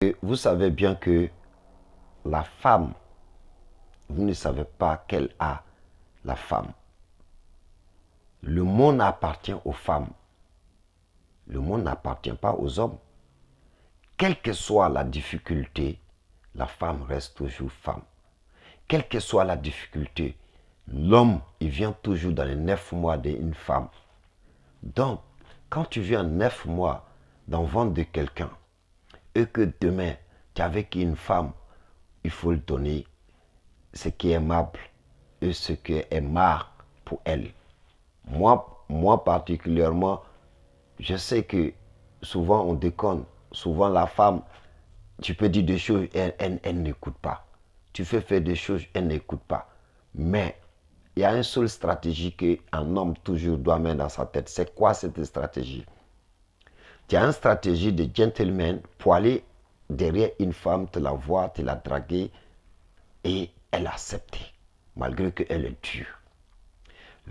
Et vous savez bien que la femme, vous ne savez pas quelle a la femme. Le monde appartient aux femmes. Le monde n'appartient pas aux hommes. Quelle que soit la difficulté, la femme reste toujours femme. Quelle que soit la difficulté, l'homme, il vient toujours dans les 9 mois d'une femme. Donc, quand tu viens 9 mois dans le ventre de quelqu'un, et que demain, tu es avec une femme, il faut le donner ce qui est aimable et ce qui est marre pour elle. Moi particulièrement, je sais que souvent on déconne. Souvent la femme, tu peux dire des choses, elle n'écoute pas. Tu fais faire des choses, elle n'écoute pas. Mais il y a une seule stratégie qu'un homme toujours doit mettre dans sa tête. C'est quoi cette stratégie? Tu as une stratégie de gentleman pour aller derrière une femme, te la voir, te la draguer et elle accepter, malgré qu'elle est dure.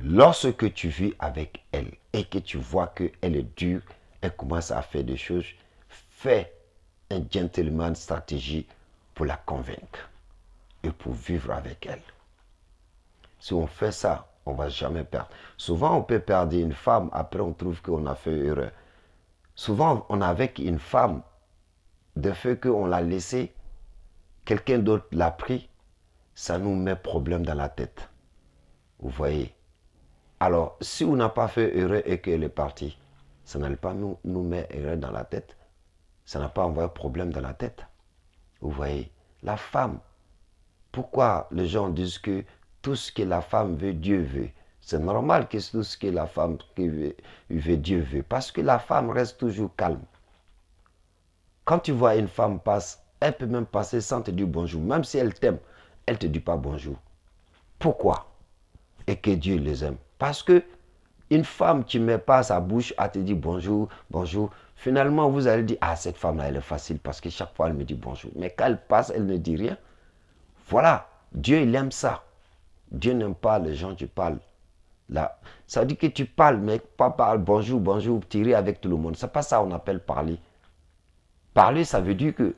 Lorsque tu vis avec elle et que tu vois qu'elle est dure, elle commence à faire des choses, fais un gentleman stratégie pour la convaincre et pour vivre avec elle. Si on fait ça, on ne va jamais perdre. Souvent, on peut perdre une femme, après on trouve qu'on a fait erreur. Souvent, on est avec une femme, de fait qu'on l'a laissée, quelqu'un d'autre l'a pris, ça nous met problème dans la tête. Vous voyez? Alors, si on n'a pas fait erreur et qu'elle est partie, ça n'allait pas nous mettre erreur dans la tête. Ça n'a pas envoyé problème dans la tête. Vous voyez? La femme, pourquoi les gens disent que tout ce que la femme veut, Dieu veut? C'est normal que tout ce que la femme veut, Dieu veut. Parce que la femme reste toujours calme. Quand tu vois une femme passer, elle peut même passer sans te dire bonjour. Même si elle t'aime, elle ne te dit pas bonjour. Pourquoi? Et que Dieu les aime. Parce que une femme, tu ne mets pas sa bouche à te dire bonjour, bonjour. Finalement, vous allez dire, ah, cette femme-là, elle est facile parce que chaque fois, elle me dit bonjour. Mais quand elle passe, elle ne dit rien. Voilà, Dieu, il aime ça. Dieu n'aime pas les gens qui parlent. Là, ça veut dire que tu parles, mais pas parler bonjour, bonjour, tirer avec tout le monde. C'est pas ça qu'on appelle parler. Parler, ça veut dire que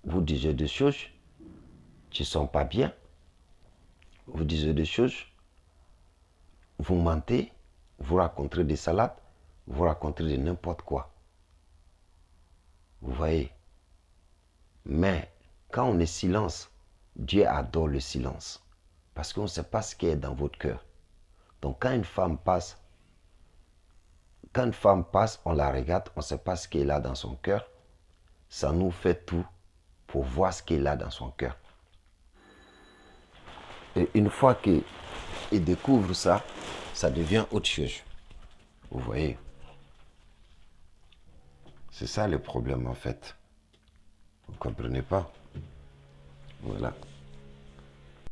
vous disiez des choses qui ne sont pas bien. Vous disiez des choses, vous mentez, vous racontez des salades, vous racontez de n'importe quoi. Vous voyez? Mais quand on est silence, Dieu adore le silence. Parce qu'on ne sait pas ce qui est dans votre cœur. Donc quand une femme passe, on la regarde, on ne sait pas ce qu'elle a dans son cœur. Ça nous fait tout pour voir ce qu'elle a dans son cœur. Et une fois qu'il découvre ça, ça devient autre chose. Vous voyez? C'est ça le problème en fait. Vous ne comprenez pas? Voilà.